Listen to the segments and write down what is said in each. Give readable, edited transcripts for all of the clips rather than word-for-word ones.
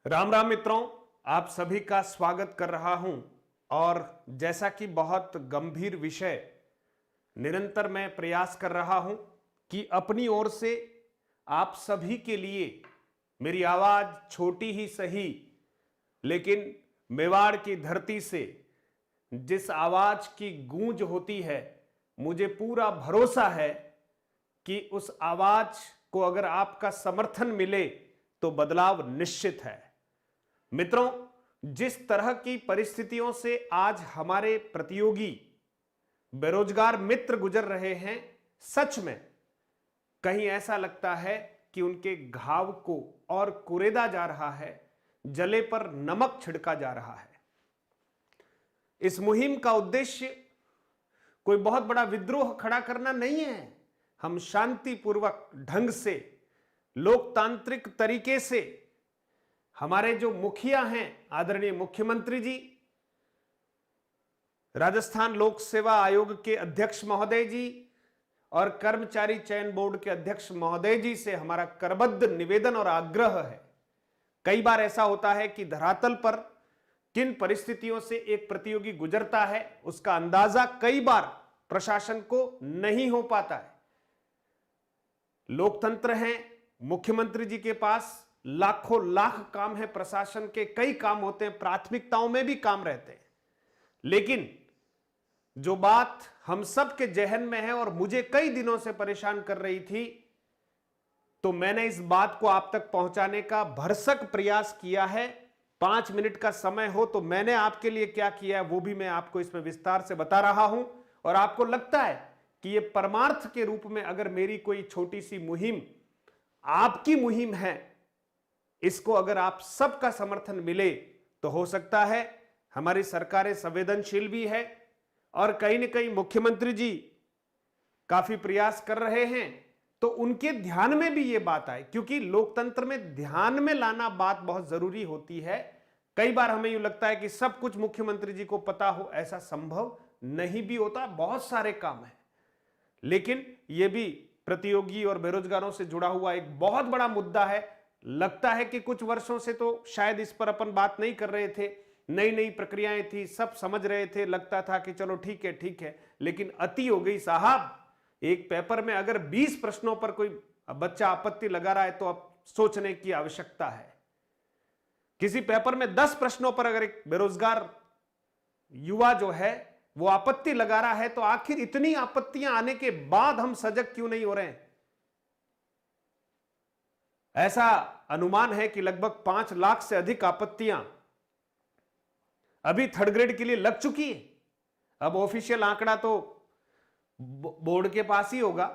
राम राम मित्रों, आप सभी का स्वागत कर रहा हूं। और जैसा कि बहुत गंभीर विषय निरंतर मैं प्रयास कर रहा हूं कि अपनी ओर से आप सभी के लिए मेरी आवाज छोटी ही सही, लेकिन मेवाड़ की धरती से जिस आवाज की गूंज होती है, मुझे पूरा भरोसा है कि उस आवाज को अगर आपका समर्थन मिले तो बदलाव निश्चित है। मित्रों, जिस तरह की परिस्थितियों से आज हमारे प्रतियोगी बेरोजगार मित्र गुजर रहे हैं, सच में कहीं ऐसा लगता है कि उनके घाव को और कुरेदा जा रहा है, जले पर नमक छिड़का जा रहा है। इस मुहिम का उद्देश्य कोई बहुत बड़ा विद्रोह खड़ा करना नहीं है। हम शांतिपूर्वक ढंग से, लोकतांत्रिक तरीके से, हमारे जो मुखिया हैं, आदरणीय मुख्यमंत्री जी, राजस्थान लोक सेवा आयोग के अध्यक्ष महोदय जी और कर्मचारी चयन बोर्ड के अध्यक्ष महोदय जी से हमारा करबद्ध निवेदन और आग्रह है। कई बार ऐसा होता है कि धरातल पर किन परिस्थितियों से एक प्रतियोगी गुजरता है, उसका अंदाजा कई बार प्रशासन को नहीं हो पाता है। लोकतंत्र है, मुख्यमंत्री जी के पास लाखों लाख काम है, प्रशासन के कई काम होते हैं, प्राथमिकताओं में भी काम रहते हैं। लेकिन जो बात हम सब के जहन में है और मुझे कई दिनों से परेशान कर रही थी, तो मैंने इस बात को आप तक पहुंचाने का भरसक प्रयास किया है। 5 मिनट का समय हो तो मैंने आपके लिए क्या किया है वो भी मैं आपको इसमें विस्तार से बता रहा हूं। और आपको लगता है कि यह परमार्थ के रूप में अगर मेरी कोई छोटी सी मुहिम आपकी मुहिम है, इसको अगर आप सबका समर्थन मिले तो हो सकता है हमारी सरकारें संवेदनशील भी है और कहीं न कहीं मुख्यमंत्री जी काफी प्रयास कर रहे हैं, तो उनके ध्यान में भी ये बात आए, क्योंकि लोकतंत्र में ध्यान में लाना बात बहुत जरूरी होती है। कई बार हमें यूं लगता है कि सब कुछ मुख्यमंत्री जी को पता हो, ऐसा संभव नहीं भी होता, बहुत सारे काम है। लेकिन यह भी प्रतियोगी और बेरोजगारों से जुड़ा हुआ एक बहुत बड़ा मुद्दा है। लगता है कि कुछ वर्षों से तो शायद इस पर अपन बात नहीं कर रहे थे, नई नई प्रक्रियाएं थी, सब समझ रहे थे, लगता था कि चलो ठीक है, लेकिन अति हो गई साहब। एक पेपर में अगर 20 प्रश्नों पर कोई बच्चा आपत्ति लगा रहा है तो अब सोचने की आवश्यकता है। किसी पेपर में 10 प्रश्नों पर अगर एक बेरोजगार युवा जो है वो आपत्ति लगा रहा है, तो आखिर इतनी आपत्तियां आने के बाद हम सजग क्यों नहीं हो रहे हैं? ऐसा अनुमान है कि लगभग 5 लाख से अधिक आपत्तियां अभी थर्ड ग्रेड के लिए लग चुकी है। अब ऑफिशियल आंकड़ा तो बोर्ड के पास ही होगा।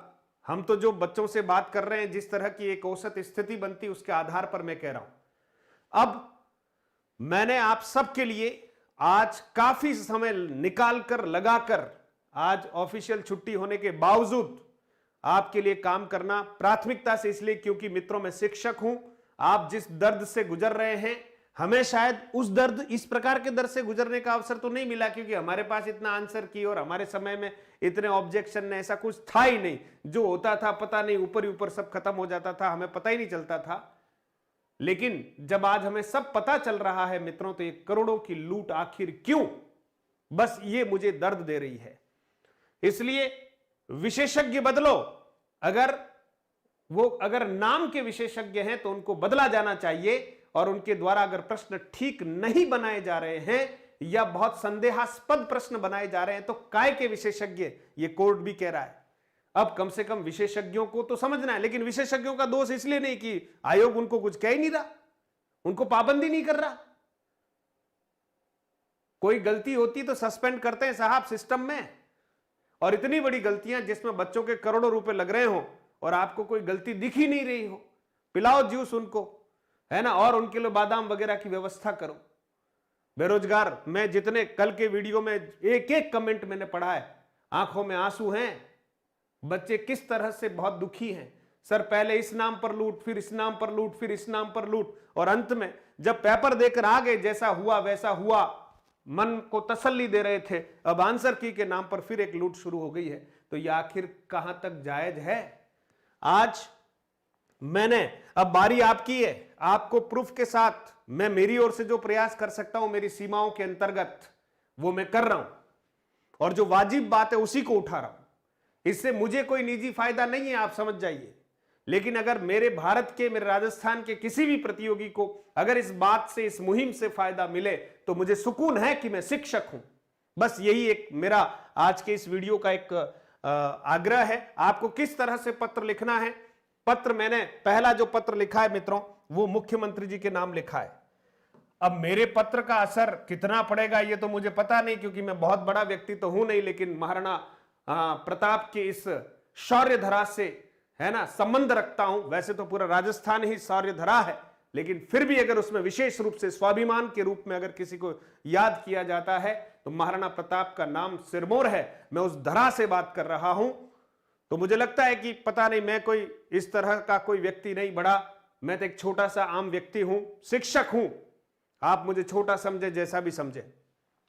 हम तो जो बच्चों से बात कर रहे हैं, जिस तरह की एक औसत स्थिति बनती, उसके आधार पर मैं कह रहा हूं। अब मैंने आप सबके लिए आज काफी समय निकालकर, लगाकर, आज ऑफिशियल छुट्टी होने के बावजूद आपके लिए काम करना प्राथमिकता से, इसलिए क्योंकि मित्रों मैं शिक्षक हूं। आप जिस दर्द से गुजर रहे हैं, हमें शायद उस दर्द, इस प्रकार के दर्द से गुजरने का अवसर तो नहीं मिला, क्योंकि हमारे पास इतना आंसर की और हमारे समय में इतने ऑब्जेक्शन ने, ऐसा कुछ था ही नहीं। जो होता था पता नहीं, ऊपर ही ऊपर सब खत्म हो जाता था, हमें पता ही नहीं चलता था। लेकिन जब आज हमें सब पता चल रहा है मित्रों, तो ये करोड़ों की लूट आखिर क्यों, बस ये मुझे दर्द दे रही है। इसलिए विशेषज्ञ बदलो। अगर नाम के विशेषज्ञ हैं तो उनको बदला जाना चाहिए, और उनके द्वारा अगर प्रश्न ठीक नहीं बनाए जा रहे हैं या बहुत संदेहास्पद प्रश्न बनाए जा रहे हैं तो काय के विशेषज्ञ, ये कोर्ट भी कह रहा है। अब कम से कम विशेषज्ञों को तो समझना है, लेकिन विशेषज्ञों का दोष इसलिए नहीं कि आयोग उनको कुछ कह ही नहीं रहा, उनको पाबंदी नहीं कर रहा। कोई गलती होती तो सस्पेंड करते हैं साहब सिस्टम में। और इतनी बड़ी गलतियां जिसमें बच्चों के करोड़ों रुपए लग रहे हो और आपको कोई गलती दिख ही नहीं रही हो, पिलाओ जूस उनको, है ना, और उनके लिए बादाम वगैरह की व्यवस्था करो। बेरोजगार, मैं जितने कल के वीडियो में एक एक कमेंट मैंने पढ़ा है, आंखों में आंसू हैं। बच्चे किस तरह से बहुत दुखी हैं। सर पहले इस नाम पर लूट, फिर इस नाम पर लूट, फिर इस नाम पर लूट, और अंत में जब पेपर देकर आ गए, जैसा हुआ वैसा हुआ, मन को तसल्ली दे रहे थे, अब आंसर की के नाम पर फिर एक लूट शुरू हो गई है। तो यह आखिर कहां तक जायज है? आज मैंने, अब बारी आपकी है, आपको प्रूफ के साथ मैं मेरी ओर से जो प्रयास कर सकता हूं मेरी सीमाओं के अंतर्गत वो मैं कर रहा हूं, और जो वाजिब बात है उसी को उठा रहा हूं। इससे मुझे कोई निजी फायदा नहीं है, आप समझ जाइए। लेकिन अगर मेरे भारत के, मेरे राजस्थान के किसी भी प्रतियोगी को अगर इस बात से, इस मुहिम से फायदा मिले तो मुझे सुकून है कि मैं शिक्षक हूं। बस यही एक मेरा आज के इस वीडियो का एक आग्रह है। आपको किस तरह से पत्र लिखना है, पत्र मैंने पहला जो पत्र लिखा है मित्रों वो मुख्यमंत्री जी के नाम लिखा है। अब मेरे पत्र का असर कितना पड़ेगा ये तो मुझे पता नहीं, क्योंकि मैं बहुत बड़ा व्यक्ति तो हूं नहीं, लेकिन महाराणा प्रताप के इस शौर्य धरा से, है ना, संबंध रखता हूं। वैसे तो पूरा राजस्थान ही शौर्य धरा है, लेकिन फिर भी अगर उसमें विशेष रूप से स्वाभिमान के रूप में अगर किसी को याद किया जाता है तो महाराणा प्रताप का नाम सिरमौर है। मैं उस धरा से बात कर रहा हूं, तो मुझे लगता है कि पता नहीं, मैं कोई इस तरह का कोई व्यक्ति नहीं, बड़ा मैं तो एक छोटा सा आम व्यक्ति हूं, शिक्षक हूं। आप मुझे छोटा समझे, जैसा भी समझे,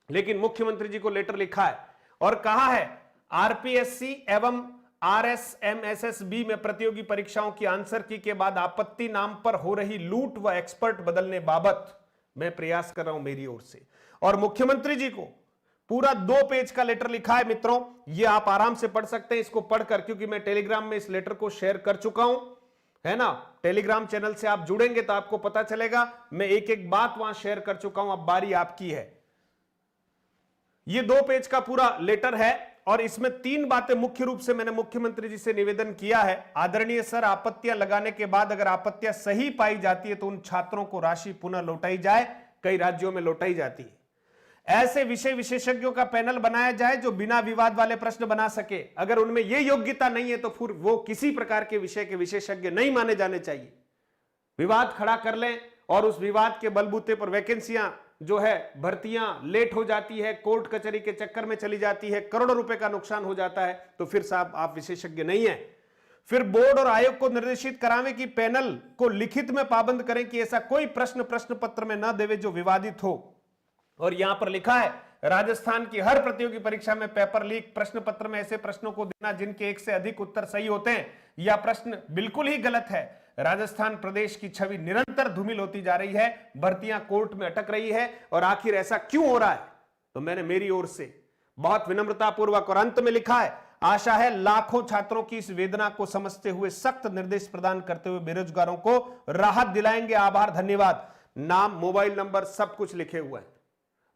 लेकिन मुख्यमंत्री जी को लेटर लिखा है और कहा है आरपीएससी एवं आरएसएमएसएसबी में प्रतियोगी परीक्षाओं की आंसर की के बाद आपत्ति नाम पर हो रही लूट व एक्सपर्ट बदलने बाबत मैं प्रयास कर रहा हूं मेरी ओर से। और मुख्यमंत्री जी को पूरा 2 पेज का लेटर लिखा है मित्रों, ये आप आराम से पढ़ सकते हैं इसको पढ़कर, क्योंकि मैं टेलीग्राम में इस लेटर को शेयर कर चुका हूं, है ना। टेलीग्राम चैनल से आप जुड़ेंगे तो आपको पता चलेगा, मैं एक एक बात वहां शेयर कर चुका हूं। अब बारी आपकी है। ये 2 पेज का पूरा लेटर है और इसमें 3 बातें मुख्य रूप से मैंने मुख्यमंत्री जी से निवेदन किया है। आदरणीय सर, आपत्तियां लगाने के बाद अगर आपत्तियां सही पाई जाती है तो उन छात्रों को राशि पुनः लौटाई जाए, कई राज्यों में लौटाई जाती है। ऐसे विषय विशेषज्ञों का पैनल बनाया जाए जो बिना विवाद वाले प्रश्न बना सके। अगर उनमें यह योग्यता नहीं है तो फिर वो किसी प्रकार के विषय के विशेषज्ञ नहीं माने जाने चाहिए। विवाद खड़ा कर लें और उस विवाद के बलबूते पर वैकेंसियां जो है, भर्तियां लेट हो जाती है, कोर्ट कचहरी के चक्कर में चली जाती है, करोड़ों रुपए का नुकसान हो जाता है, तो फिर साहब आप विशेषज्ञ नहीं है। फिर बोर्ड और आयोग को निर्देशित करावें कि पैनल को लिखित में पाबंद करें कि ऐसा कोई प्रश्न पत्र में न देवे जो विवादित हो। और यहां पर लिखा है राजस्थान की हर प्रतियोगी परीक्षा में पेपर लीक प्रश्न पत्र में ऐसे प्रश्नों को देना जिनके एक से अधिक उत्तर सही होते हैं या प्रश्न बिल्कुल ही गलत है। राजस्थान प्रदेश की छवि निरंतर धूमिल होती जा रही है, भर्तियां कोर्ट में अटक रही है, और आखिर ऐसा क्यों हो रहा है। तो मैंने मेरी ओर से बहुत विनम्रता पूर्वक और अंत में लिखा है, आशा है लाखों छात्रों की इस वेदना को समझते हुए सख्त निर्देश प्रदान करते हुए बेरोजगारों को राहत दिलाएंगे। आभार, धन्यवाद। नाम, मोबाइल नंबर सब कुछ लिखे हुए हैं।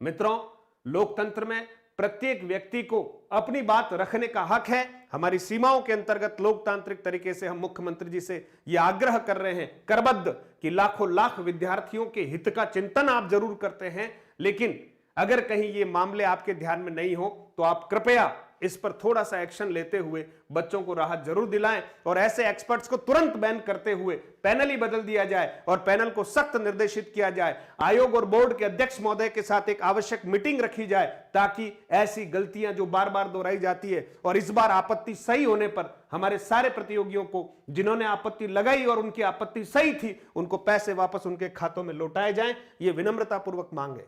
मित्रों, लोकतंत्र में प्रत्येक व्यक्ति को अपनी बात रखने का हक है। हमारी सीमाओं के अंतर्गत लोकतांत्रिक तरीके से हम मुख्यमंत्री जी से यह आग्रह कर रहे हैं करबद्ध कि लाखों लाख विद्यार्थियों के हित का चिंतन आप जरूर करते हैं, लेकिन अगर कहीं ये मामले आपके ध्यान में नहीं हो तो आप कृपया इस पर थोड़ा सा एक्शन लेते हुए बच्चों को राहत जरूर दिलाएं, और ऐसे एक्सपर्ट्स को तुरंत बैन करते हुए पैनल ही बदल दिया जाए और पैनल को सख्त निर्देशित किया जाए। आयोग और बोर्ड के अध्यक्ष महोदय के साथ एक आवश्यक मीटिंग रखी जाए ताकि ऐसी गलतियां जो बार बार दोहराई जाती है, और इस बार आपत्ति सही होने पर हमारे सारे प्रतियोगियों को जिन्होंने आपत्ति लगाई और उनकी आपत्ति सही थी, उनको पैसे वापस उनके खातों में लौटाए जाएं। ये विनम्रतापूर्वक मांग है।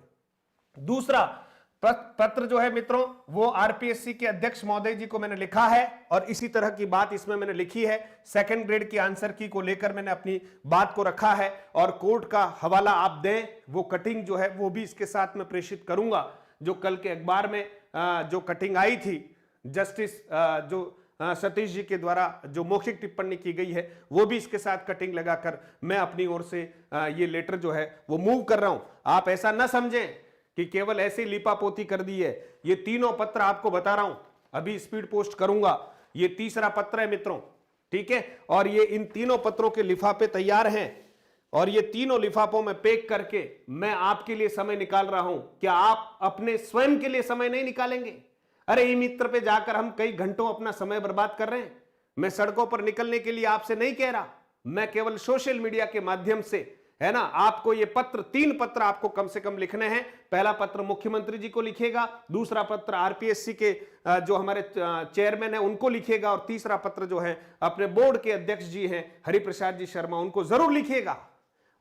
दूसरा पत्र जो है मित्रों वो आरपीएससी के अध्यक्ष महोदय जी को मैंने लिखा है, और इसी तरह की बात इसमें मैंने लिखी है। सेकंड ग्रेड की आंसर की को लेकर मैंने अपनी बात को रखा है, और कोर्ट का हवाला आप दें, वो कटिंग जो है वो भी इसके साथ में प्रेषित करूंगा। जो कल के अखबार में जो कटिंग आई थी जस्टिस जो सतीश जी के द्वारा जो मौखिक टिप्पणी की गई है, वो भी इसके साथ कटिंग लगाकर मैं अपनी ओर से ये लेटर जो है वो मूव कर रहा हूं। आप ऐसा न समझें कि केवल ऐसे लिपापोती कर दी है। ये तीनों पत्र आपको बता रहा हूं, अभी स्पीड पोस्ट करूंगा। ये तीसरा पत्र है मित्रों, ठीक है, और ये इन तीनों पत्रों के लिफाफे तैयार हैं, और ये तीनों लिफाफों में पैक करके मैं आपके लिए समय निकाल रहा हूं। क्या आप अपने स्वयं के लिए समय नहीं निकालेंगे? अरे ई मित्र पे जाकर हम कई घंटों अपना समय बर्बाद कर रहे हैं। मैं सड़कों पर निकलने के लिए आपसे नहीं कह रहा, मैं केवल सोशल मीडिया के माध्यम से, है ना, आपको ये पत्र, 3 पत्र आपको कम से कम लिखने हैं। पहला पत्र मुख्यमंत्री जी को लिखेगा, दूसरा पत्र आरपीएससी के जो हमारे चेयरमैन है उनको लिखेगा, और तीसरा पत्र जो है अपने बोर्ड के अध्यक्ष जी हैं हरिप्रसाद जी शर्मा, उनको जरूर लिखिएगा।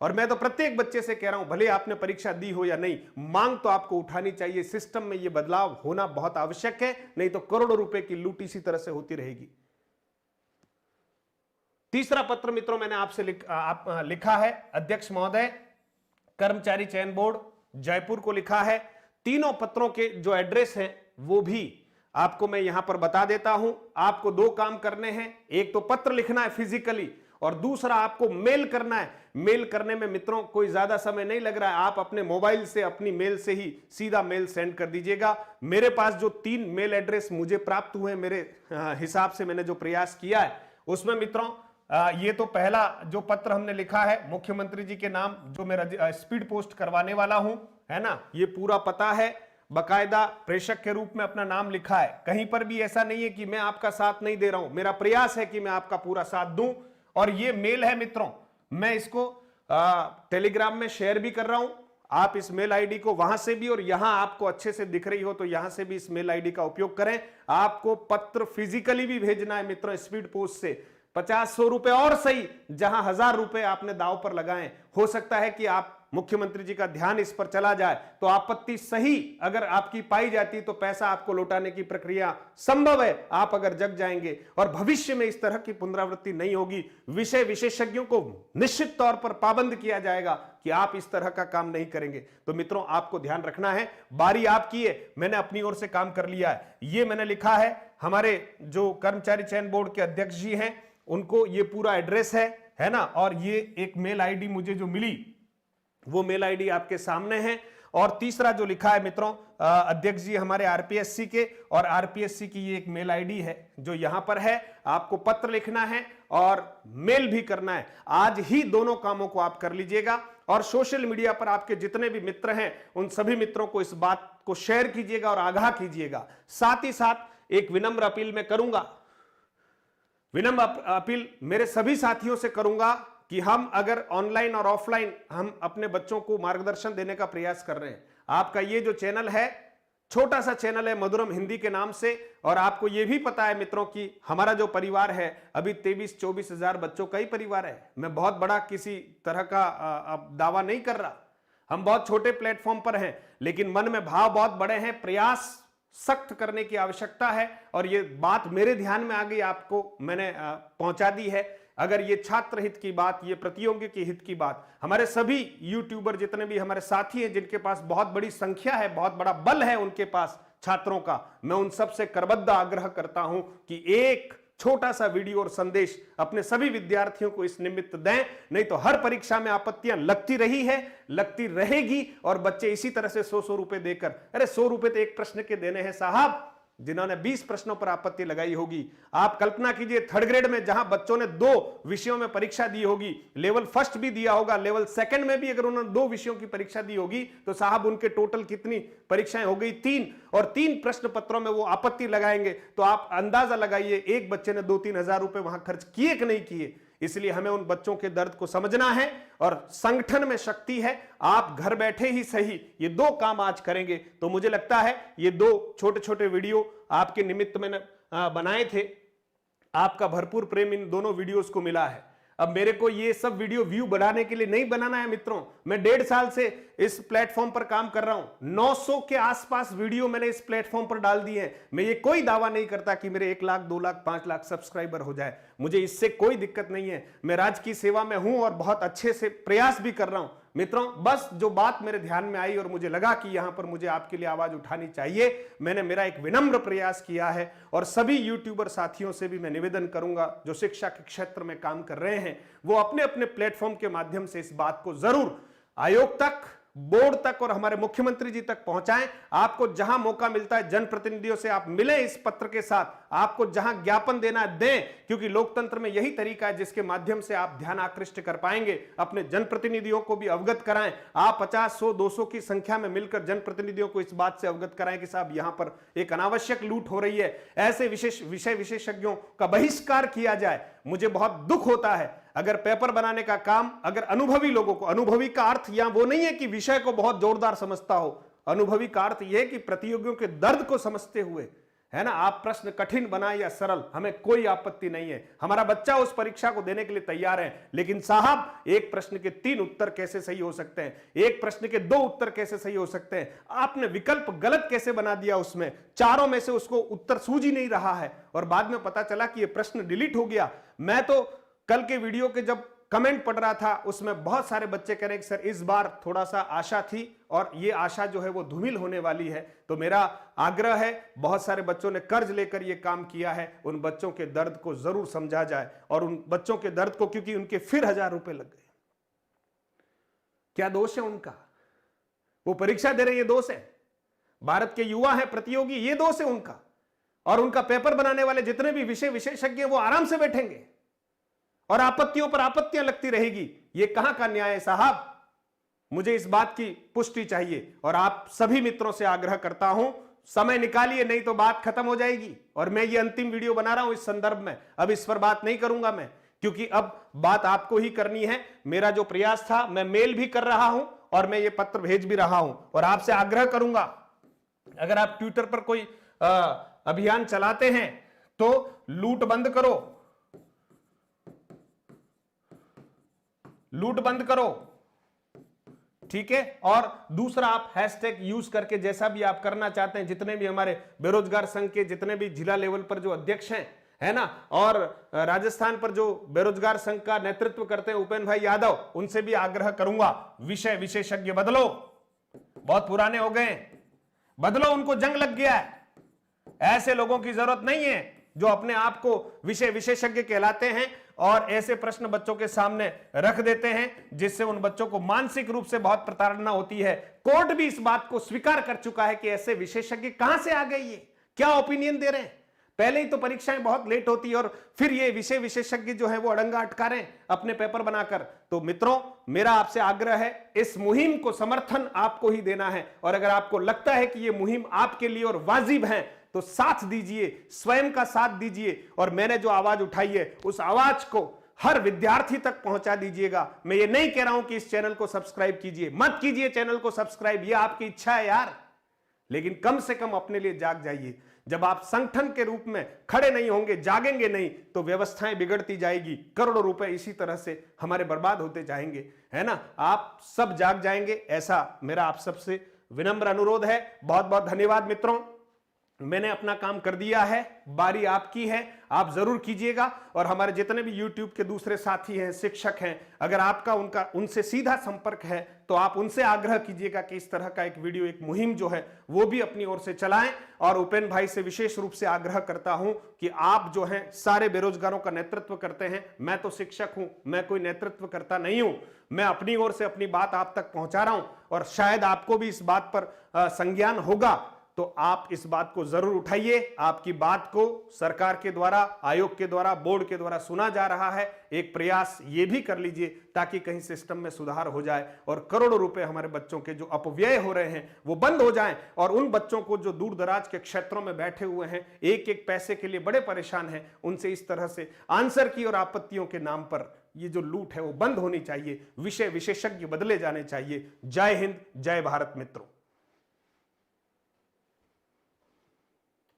और मैं तो प्रत्येक बच्चे से कह रहा हूं, भले आपने परीक्षा दी हो या नहीं, मांग तो आपको उठानी चाहिए। सिस्टम में यह बदलाव होना बहुत आवश्यक है, नहीं तो करोड़ों रुपए की लूट इसी तरह से होती रहेगी। तीसरा पत्र मित्रों मैंने आपसे लिखा है अध्यक्ष महोदय, कर्मचारी चयन बोर्ड जयपुर को लिखा है। तीनों पत्रों के जो एड्रेस हैं वो भी आपको मैं यहां पर बता देता हूं। आपको दो काम करने हैं, एक तो पत्र लिखना है फिजिकली और दूसरा आपको मेल करना है। मेल करने में मित्रों कोई ज्यादा समय नहीं लग रहा है, आप अपने मोबाइल से अपनी मेल से ही सीधा मेल सेंड कर दीजिएगा। मेरे पास जो 3 मेल एड्रेस मुझे प्राप्त हुए मेरे हिसाब से मैंने जो प्रयास किया है उसमें मित्रों ये तो पहला जो पत्र हमने लिखा है मुख्यमंत्री जी के नाम, जो मैं स्पीड पोस्ट करवाने वाला हूं, है ना, ये पूरा पता है, बकायदा प्रेषक के रूप में अपना नाम लिखा है। कहीं पर भी ऐसा नहीं है कि मैं आपका साथ नहीं दे रहा हूं, मेरा प्रयास है कि मैं आपका पूरा साथ दूं। और ये मेल है मित्रों, मैं इसको टेलीग्राम में शेयर भी कर रहा हूं। आप इस मेल आईडी को वहां से भी, और यहां आपको अच्छे से दिख रही हो तो यहां से भी इस मेल आईडी का उपयोग करें। आपको पत्र फिजिकली भी भेजना है मित्रों स्पीड पोस्ट से, 50-100 रुपए और सही, जहां 1000 रुपए आपने दाव पर लगाए। हो सकता है कि आप मुख्यमंत्री जी का ध्यान इस पर चला जाए तो आपत्ति सही अगर आपकी पाई जाती तो पैसा आपको लौटाने की प्रक्रिया संभव है, आप अगर जग जाएंगे और भविष्य में इस तरह की पुनरावृत्ति नहीं होगी। विषय विशेषज्ञों को निश्चित तौर पर पाबंद किया जाएगा कि आप इस तरह का काम नहीं करेंगे। तो मित्रों आपको ध्यान रखना है, बारी आपकी है, मैंने अपनी ओर से काम कर लिया है। ये मैंने लिखा है, हमारे जो कर्मचारी चयन बोर्ड के अध्यक्ष जी हैं उनको ये पूरा एड्रेस है ना, और ये एक मेल आईडी मुझे जो मिली वो मेल आईडी आपके सामने है। और तीसरा जो लिखा है मित्रों अध्यक्ष जी हमारे आरपीएससी के, और आरपीएससी की ये एक मेल आईडी है जो यहां पर है। आपको पत्र लिखना है और मेल भी करना है। आज ही दोनों कामों को आप कर लीजिएगा और सोशल मीडिया पर आपके जितने भी मित्र हैं उन सभी मित्रों को इस बात को शेयर कीजिएगा और आगाह कीजिएगा। साथ ही साथ एक विनम्र अपील मैं करूंगा, विनम्र अपील मेरे सभी साथियों से करूंगा कि हम अगर ऑनलाइन और ऑफलाइन हम अपने बच्चों को मार्गदर्शन देने का प्रयास कर रहे हैं। आपका ये जो चैनल है, छोटा सा चैनल है मधुरम हिंदी के नाम से, और आपको ये भी पता है मित्रों कि हमारा जो परिवार है अभी 23-24 हजार बच्चों का ही परिवार है। मैं बहुत बड़ा किसी तरह का दावा नहीं कर रहा, हम बहुत छोटे प्लेटफॉर्म पर हैं, लेकिन मन में भाव बहुत बड़े हैं। प्रयास सख्त करने की आवश्यकता है और ये बात मेरे ध्यान में आ गई, आपको मैंने पहुंचा दी है। अगर ये छात्र हित की बात, ये प्रतियोगी के हित की बात, हमारे सभी यूट्यूबर जितने भी हमारे साथी हैं जिनके पास बहुत बड़ी संख्या है, बहुत बड़ा बल है उनके पास छात्रों का, मैं उन सबसे करबद्ध आग्रह करता हूं कि एक छोटा सा वीडियो और संदेश अपने सभी विद्यार्थियों को इस निमित्त दें। नहीं तो हर परीक्षा में आपत्तियां लगती रही है, लगती रहेगी, और बच्चे इसी तरह से 100-100 रुपए देकर, अरे 100 रुपए तो एक प्रश्न के देने हैं साहब, जिन्होंने 20 प्रश्नों पर आपत्ति लगाई होगी। आप कल्पना कीजिए थर्ड ग्रेड में जहां बच्चों ने 2 विषयों में परीक्षा दी होगी, लेवल फर्स्ट भी दिया होगा, लेवल सेकंड में भी अगर उन्होंने 2 विषयों की परीक्षा दी होगी तो साहब उनके टोटल कितनी परीक्षाएं हो गई? 3, और 3 प्रश्न पत्रों में वो आपत्ति लगाएंगे तो आप अंदाजा लगाइए एक बच्चे ने 2-3 हजार रुपए वहां खर्च किए कि नहीं किए। इसलिए हमें उन बच्चों के दर्द को समझना है और संगठन में शक्ति है। आप घर बैठे ही सही ये 2 काम आज करेंगे तो मुझे लगता है ये 2 छोटे छोटे वीडियो आपके निमित्त मैंने बनाए थे, आपका भरपूर प्रेम इन दोनों वीडियोस को मिला है। अब मेरे को ये सब वीडियो व्यू बढ़ाने के लिए नहीं बनाना है मित्रों, मैं 1.5 साल से इस प्लेटफॉर्म पर काम कर रहा हूं। 900 के आसपास वीडियो मैंने इस प्लेटफॉर्म पर डाल दी है। मैं ये कोई दावा नहीं करता कि मेरे 1 लाख, 2 लाख, 5 लाख सब्सक्राइबर हो जाए, मुझे इससे कोई दिक्कत नहीं है। मैं राज्य की सेवा में हूं और बहुत अच्छे से प्रयास भी कर रहा हूं मित्रों। बस जो बात मेरे ध्यान में आई और मुझे लगा कि यहां पर मुझे आपके लिए आवाज उठानी चाहिए, मैंने मेरा एक विनम्र प्रयास किया है। और सभी यूट्यूबर साथियों से भी मैं निवेदन करूंगा जो शिक्षा के क्षेत्र में काम कर रहे हैं, वो अपने अपने प्लेटफॉर्म के माध्यम से इस बात को जरूर आयोग तक, बोर्ड तक और हमारे मुख्यमंत्री जी तक पहुंचाएं। आपको जहां मौका मिलता है जनप्रतिनिधियों से आप मिलें इस पत्र के साथ, आपको जहां ज्ञापन देना दें, क्योंकि लोकतंत्र में यही तरीका है जिसके माध्यम से आप ध्यान आकृष्ट कर पाएंगे। अपने जनप्रतिनिधियों को भी अवगत कराएं। आप 50, 100, 200 की संख्या में मिलकर जनप्रतिनिधियों को इस बात से अवगत कराएं कि साहब यहां पर एक अनावश्यक लूट हो रही है। ऐसे विषय विशेषज्ञों का बहिष्कार किया जाए। मुझे बहुत दुख होता है अगर पेपर बनाने का काम अगर अनुभवी लोगों को, अनुभवी का अर्थ यहां वो नहीं है कि विषय को बहुत जोरदार समझता हो, अनुभवी का अर्थ यह है कि प्रतियोगियों के दर्द को समझते हुए, है ना, आप प्रश्न कठिन बनाए या सरल, हमें कोई आपत्ति नहीं है। हमारा बच्चा उस परीक्षा को देने के लिए तैयार है। लेकिन साहब एक प्रश्न के 3 उत्तर कैसे सही हो सकते हैं, एक प्रश्न के 2 उत्तर कैसे सही हो सकते हैं, आपने विकल्प गलत कैसे बना दिया, उसमें चारों में से उसको उत्तर सूझ ही नहीं रहा है और बाद में पता चला कि यह प्रश्न डिलीट हो गया। मैं तो कल के वीडियो के जब कमेंट पढ़ रहा था उसमें बहुत सारे बच्चे कह रहे हैं कि सर इस बार थोड़ा सा आशा थी और ये आशा जो है वो धूमिल होने वाली है। तो मेरा आग्रह है, बहुत सारे बच्चों ने कर्ज लेकर ये काम किया है, उन बच्चों के दर्द को जरूर समझा जाए और उन बच्चों के दर्द को, क्योंकि उनके फिर 1000 रुपए लग गए। क्या दोष है उनका? वो परीक्षा दे रहे, ये दोष है? भारत के युवा है प्रतियोगी, ये दोष है उनका? और उनका पेपर बनाने वाले जितने भी विषय विशेषज्ञ हैं वो आराम से बैठेंगे और आपत्तियों पर आपत्तियां लगती रहेगी। ये कहां का न्याय है साहब? मुझे इस बात की पुष्टि चाहिए और आप सभी मित्रों से आग्रह करता हूं, समय निकालिए, नहीं तो बात खत्म हो जाएगी। और मैं ये अंतिम वीडियो बना रहा हूं इस संदर्भ में, अब इस पर बात नहीं करूंगा मैं, क्योंकि अब बात आपको ही करनी है। मेरा जो प्रयास था, मैं मेल भी कर रहा हूं और मैं ये पत्र भेज भी रहा हूं और आपसे आग्रह करूंगा, अगर आप ट्विटर पर कोई अभियान चलाते हैं तो लूट बंद करो, लूट बंद करो, ठीक है? और दूसरा, आप हैशटैग यूज करके जैसा भी आप करना चाहते हैं, जितने भी हमारे बेरोजगार संघ के जितने भी जिला लेवल पर जो अध्यक्ष हैं, है ना, और राजस्थान पर जो बेरोजगार संघ का नेतृत्व करते हैं उपेंद्र भाई यादव, उनसे भी आग्रह करूंगा, विषय विशेषज्ञ बदलो, बहुत पुराने हो गए, बदलो, उनको जंग लग गया है। ऐसे लोगों की जरूरत नहीं है जो अपने आप को विषय विशेषज्ञ कहलाते हैं और ऐसे प्रश्न बच्चों के सामने रख देते हैं जिससे उन बच्चों को मानसिक रूप से बहुत प्रताड़ना होती है। कोर्ट भी इस बात को स्वीकार कर चुका है कि ऐसे विशेषज्ञ कहां से आ गए, ये क्या ओपिनियन दे रहे हैं? पहले ही तो परीक्षाएं बहुत लेट होती है और फिर ये विषय विशेषज्ञ जो है वो अड़ंगा अटका रहे हैं अपने पेपर बनाकर। तो मित्रों, मेरा आपसे आग्रह है, इस मुहिम को समर्थन आपको ही देना है और अगर आपको लगता है कि ये मुहिम आपके लिए और वाजिब है तो साथ दीजिए, स्वयं का साथ दीजिए और मैंने जो आवाज उठाई है उस आवाज को हर विद्यार्थी तक पहुंचा दीजिएगा। मैं ये नहीं कह रहा हूं कि इस चैनल को सब्सक्राइब कीजिए, मत कीजिए चैनल को सब्सक्राइब, ये आपकी इच्छा है यार, लेकिन कम से कम अपने लिए जाग जाइए। जब आप संगठन के रूप में खड़े नहीं होंगे, जागेंगे नहीं, तो व्यवस्थाएं बिगड़ती जाएगी, करोड़ों रुपए इसी तरह से हमारे बर्बाद होते जाएंगे, है ना? आप सब जाग जाएंगे, ऐसा मेरा आप सबसे विनम्र अनुरोध है। बहुत बहुत धन्यवाद मित्रों, मैंने अपना काम कर दिया है, बारी आपकी है, आप जरूर कीजिएगा। और हमारे जितने भी YouTube के दूसरे साथी हैं, शिक्षक हैं, अगर आपका उनसे सीधा संपर्क है तो आप उनसे आग्रह कीजिएगा कि इस तरह का एक वीडियो, एक मुहिम जो है वो भी अपनी ओर से चलाएं। और उपेंद्र भाई से विशेष रूप से आग्रह करता हूं कि आप जो हैं सारे बेरोजगारों का नेतृत्व करते हैं, मैं तो शिक्षक हूं, मैं कोई नेतृत्व करता नहीं हूं, मैं अपनी ओर से अपनी बात आप तक पहुंचा रहा हूं और शायद आपको भी इस बात पर संज्ञान होगा, तो आप इस बात को जरूर उठाइए। आपकी बात को सरकार के द्वारा, आयोग के द्वारा, बोर्ड के द्वारा सुना जा रहा है, एक प्रयास ये भी कर लीजिए ताकि कहीं सिस्टम में सुधार हो जाए और करोड़ों रुपए हमारे बच्चों के जो अपव्यय हो रहे हैं वो बंद हो जाएं और उन बच्चों को जो दूर दराज के क्षेत्रों में बैठे हुए हैं, एक एक पैसे के लिए बड़े परेशान हैं, उनसे इस तरह से आंसर की और आपत्तियों के नाम पर ये जो लूट है वो बंद होनी चाहिए, विषय विशेषज्ञ बदले जाने चाहिए। जय हिंद, जय भारत मित्रों।